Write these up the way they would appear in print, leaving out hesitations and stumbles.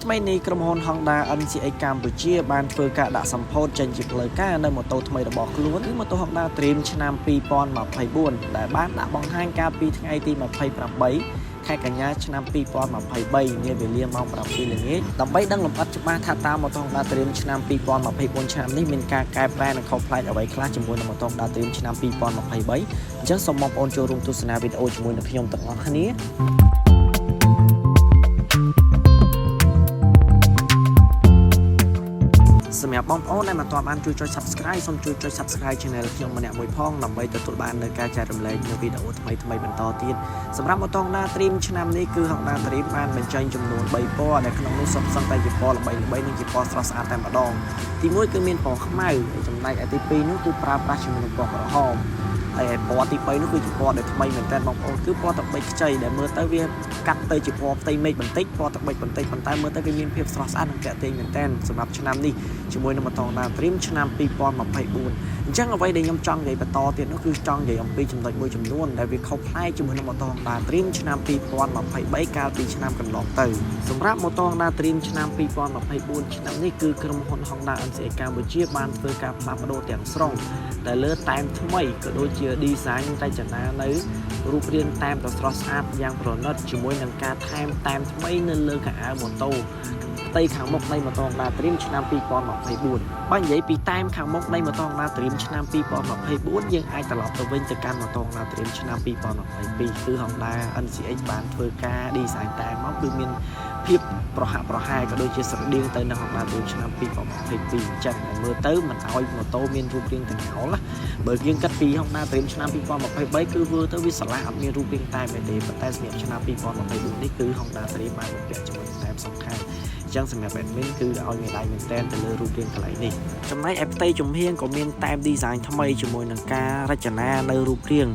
ថ្មីនេះក្រុមហ៊ុន Honda NCX កម្ពុជាបានធ្វើការដាក់សម្ពោធចេញជាផ្លូវការនៅម៉ូតូថ្មីរបស់ខ្លួនគឺម៉ូតូ Honda Dream ឆ្នាំ 2024 ដែលបានដាក់បង្ហាញកាលពីថ្ងៃទី 28 ខែកញ្ញាឆ្នាំ 2023 នាវេលាម៉ោង 7 ល្ងាចដើម្បីដឹងលម្អិតច្បាស់ថាតើម៉ូតូ Honda Dream ឆ្នាំ 2024 ឆ្នាំនេះមានការកែប្រែនិងខុសប្លែកអ្វីខ្លះជាមួយនឹងម៉ូតូ Honda Dream ឆ្នាំ 2023 អញ្ចឹងសូមបងប្អូនចូលរួមទស្សនាវីដេអូជាមួយនឹងខ្ញុំទាំងអស់គ្នាសម្រាប់បងប្អូនដែលមិនទាន់បានជួយចុច Subscribe សូមជួយចុច Subscribe Channel ខ្ញុំម្នាក់មួយផងដើម្បីទទួលបាននូវការចែករំលែកនូវវីដេអូថ្មីៗបន្តទៀតសម្រាប់ម៉ូតូ Honda Dream ឆ្នាំនេះគឺ Honda Dream បានបញ្ចេញចំនួន3ពណ៌ដែលក្នុងនោះសុទ្ធសឹងតែជាពណ៌ល្បីៗនិងជាពណ៌ស្រស់ស្អាតតែម្ដងទី1គឺមានពណ៌ខ្មៅចំណែកឯទី2នោះគឺប្រើប្រាស់ជាមួយនឹងពណ៌ក្រហមហើយពណ៌ទី3នោះគឺជាពណ៌ដែលថ្មីមែនតើបងប្អូនគឺពណ៌ទឹកប៊ិចខ្ចីដែលមើលទៅវាកាត់ទៅជាពណ៌ផ្ទៃមេឃបន្តិចពណ៌ទឹកប៊ិចបន្តិចប៉ុន្តែមើលទៅវាមានភាពស្រស់ស្អាតនិងទាក់ទាញមែនតើសម្រាប់ឆ្នាំនេះជាមួយនឹងម៉ូតូ Honda Dream ឆ្នាំ 2024 អញ្ចឹងអ្វីដែលខ្ញុំចង់និយាយបន្តទៀតនោះគឺចង់និយាយអំពីចំណុចមួយចំនួនដែលវាខុសប្លែកជាមួយនឹងម៉ូតូ Honda Dream ឆ្នាំ 2023 កាលពីឆ្នាំកន្លងទៅសម្រាប់ម៉ូតូ Honda Dream ឆ្នាំ 2024 ឆ្នាំនេះគឺក្រុមហ៊ុន Honda NCX កម្ពុជាបានធ្វើការផ្លាស់ប្ដូរទាំងស្រុងដែលលើតែមថ្មីក៏ដូចជា design រចនានៅរូបរាងតែមដ៏ស្រស់ស្អាតយ៉ាងប្រណិតជាមួយនឹងការថែមតែមថ្មីនៅលើខោអាវម៉ូតូផ្ទៃខាងមុខនៃម៉ូតូ Honda Dream ឆ្នាំ 2024 បើនិយាយពីតែមខាងមុខនៃម៉ូតូ Honda Dream ឆ្នាំ 2024 យើងអាចត្រឡប់ទៅវិញទៅកាន់ម៉ូតូ Honda Dream ឆ្នាំ 2022 គឺ Honda NCX បានធ្វើការ design តែមមកគឺមានភាពប្រហាក់ប្រហែលក៏ដូចជាស្រដៀងទៅនឹង Honda Dream ឆ្នាំ 2022 អញ្ចឹងមើលទៅមិនឲ្យម៉ូតូមានរូបរាងទាំងហោលបើយើងគិតពី Honda Dream ឆ្នាំ 2023 គឺធ្វើទៅវាស្រឡះអត់មានរូបរាងតែទេប៉ុន្តែសម្រាប់ឆ្នាំ 2024 នេះគឺ Honda Dream បានបំពាក់ជាមួយតែមសំខាន់អញ្ចឹងសម្រាប់ admin គឺឲ្យមានដៃមែនតែនទៅលើរូបរាងកន្លែងនេះចំណែកឯផ្ទៃជំហានក៏មានតែម design ថ្មីជាមួយនឹងការរចនានៅរូបរាង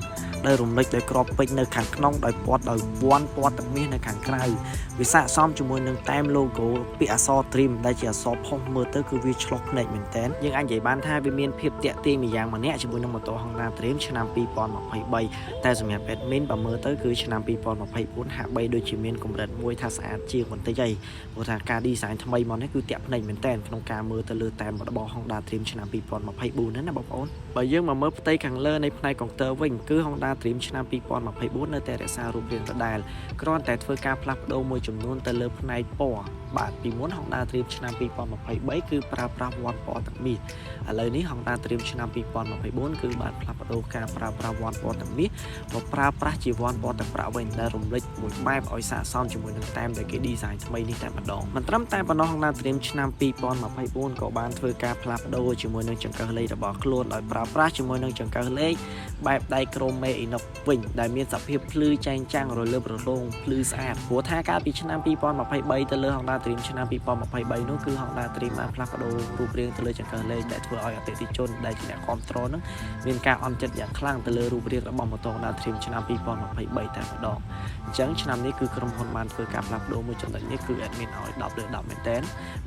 ដែលរំលេចដោយក្របពេជ្រនៅខាងក្នុងដោយពណ៌ដោយវ័នពណ៌ទឹកមាសនៅខាងក្រៅវាស័ក្តិសមជាមួយនឹងតែម logo ពាក្យអក្សរ Dream ដែលជាអក្សរផុសមើលទៅគឺវាឆ្លុះភ្នែកមែនតើយើងអាចនិយាយបានថាវាមានភាពតាក់ទាញម្យ៉ាងម្នាក់ជាមួយនឹងម៉ូតូ Honda Dream ឆ្នាំ 2023 តែសម្រាប់ admin បើមើលទៅគឺឆ្នាំ 2024 ហាក់បីដូចជាមានកម្រិតមួយថាស្អាតជាងបន្តិចហើយព្រោះថាការ design ថ្មីមកនេះគឺតាក់ភ្នែកមែនតើក្នុងការមើលទៅលើតែមរបស់ Honda Dream ឆ្នាំ 2024 ណាបងប្អូនបើយើងមកមើលផ្ទៃខាងលើនៃផ្នែកកុងទ័រវិញគឺ Honda Dream ឆ្នាំ 2024 នៅតែរក្សារូបរាងដដែលគ្រាន់តែធ្វើការផ្លាស់ប្ដូរមួយចំនួនទៅលើផ្នែកពណ៌បាទពីមុន Honda Dream ឆ្នាំ 2023 គឺប្រើប្រាស់វ័នពណ៌ទឹកមាសឥឡូវនេះ Honda Dream ឆ្នាំ 2024 គឺបានផ្លាស់ប្ដូរការប្រើប្រាស់វ័នពណ៌ទឹកមាសមកប្រើប្រាស់ជាវ័នពណ៌ទឹកប្រាក់វិញដែលរំលេចមួយបែបឲ្យស័ក្តិសមជាមួយនឹងតែមដែលគេ design ថ្មីនេះតែម្ដងមិនត្រឹមតែប៉ុណ្ណោះ Honda Dream ឆ្នាំ 2024 ក៏បានធ្វើការផ្លាស់ប្ដូរជាមួយនឹងចង្កឹះលេខរបស់ខ្លួនដោយប្រើប្រាស់ជាមួយនឹងចង្កឹះលេខបែបដៃក្រូមេអ៊ីណុកវិញដែលមានសភាពភ្លឺចែងចាំងរលើបរលោងភ្លឺស្អាតព្រោះថាកាលពីឆ្នាំ 2023 ទៅលើ Honda Dream ឆ្នាំ 2023 នោះគឺ Honda Dream បានផ្លាស់ប្ដូររូបរាងទៅលើចង្កឹះលេខដែលធ្វើឲ្យអតិថិជនដែលជាអ្នកគាំទ្រនឹងមានការអន់ចិត្តយ៉ាងខ្លាំងទៅលើរូបរាងរបស់ម៉ូតូ Honda Dream ឆ្នាំ 2023 តែម្ដងអញ្ចឹងឆ្នាំនេះគឺក្រុមហ៊ុនបានធ្វើការផ្លាស់ប្ដូរមួយចំណុចនេះគឺ admin ឲ្យ10លើ10មែនតើ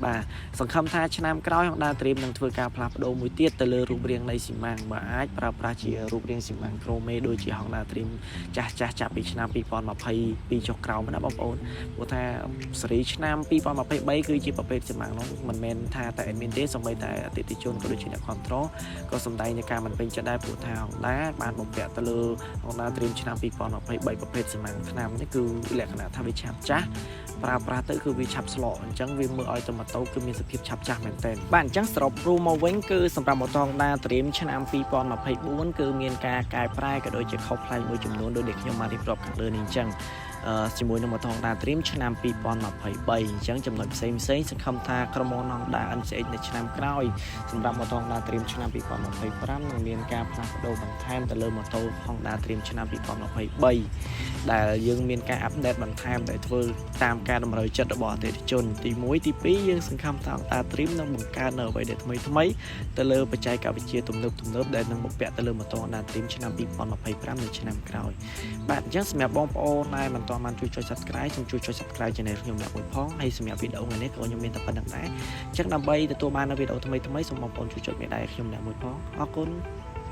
បាទសង្ឃឹមថាឆ្នាំក្រោយ Honda Dream នឹងធ្វើការផ្លាស់ប្ដូរមួយទៀតទៅលើរូបរាងនៃស៊ីម៉ាំងបើអាចប្រើប្រាស់ជារូបរាងស៊ីម៉ាំងក្រូមេដូចជា Honda Dream ចាស់ចាប់ពីឆ្នាំ 2022 ចុះក្រោមណាបងប្អូនព្រោះថាសេរីឆ្នាំ 2023 គឺជាប្រភេទស៊ីម៉ាំងនោះមិនមែនថាតែ admin ទេសូម្បីតែអតិថិជនក៏ដូចជាអ្នកគ្រប់គ្រងក៏សម្ដែងនឹងការមិនពេញចិត្តដែរព្រោះថា Honda បានបំពាក់ទៅលើ Honda Dream ឆ្នាំ 2023 ប្រភេទស៊ីម៉ាំងឆ្នាំនេះគឺលក្ខណៈថាវាឆាប់ចាស់ប្រើប្រាស់ទៅគឺវាឆាប់ស្លកអញ្ចឹងវាមើលឲ្យទៅម៉ូតូគឺមានសភាពឆាប់ចាស់មែនទែនបាទអញ្ចឹងសរុបរួមមកវិញគឺសម្រាប់ម៉ូតូ Honda Dream ឆ្នាំ 2024 គឺមានការកែប្រែក៏ដូចជាខុសប្លែកមួយចំនួនដោយដែលខ្ញុំបានរៀបរាប់ខាងលើនេះអញ្ចឹងជាមួយនឹងម៉ូតូ Honda Dream ឆ្នាំ 2023 អញ្ចឹងចំណុចផ្សេងៗសង្ឃឹមថាក្រុមហ៊ុន Honda NCX នៅឆ្នាំក្រោយសម្រាប់ម៉ូតូ Honda Dream ឆ្នាំ 2025 នឹងមានការផ្លាស់ប្ដូរបន្ថែមទៅលើម៉ូតូ Honda Dream ឆ្នាំ 2023 ដែលយើងមានការអាប់ដេតបន្ថែមដែលធ្វើតាមការតម្រូវចិត្តរបស់អតិថិជនទី1ទី2យើងសង្ឃឹមថា Honda Dream នឹងបង្កើតនៅអ្វីដែលថ្មីទៅលើបច្ចេកវិទ្យាទំនើបដែលនឹងបំពាក់ទៅលើម៉ូតូ Honda Dream ឆ្នាំ 2025 នៅឆ្នាំក្រោយបាទអញ្ចឹងសម្រាប់បងប្អូនដែលមិនទាន់បានជួយចុច Subscribe សូមជួយចុច Subscribe Channel ខ្ញុំម្នាក់មួយផងហើយសម្រាប់វីដេអូថ្ងៃនេះក៏ខ្ញុំមានតែប៉ុណ្្នឹងដែរអញ្ចឹងដើម្បីទទួលបាននូវវីដេអូថ្មីសូមបងប្អូនជួយចុចមេដៃខ្ញុំម្នាក់មួយផងអរគុណ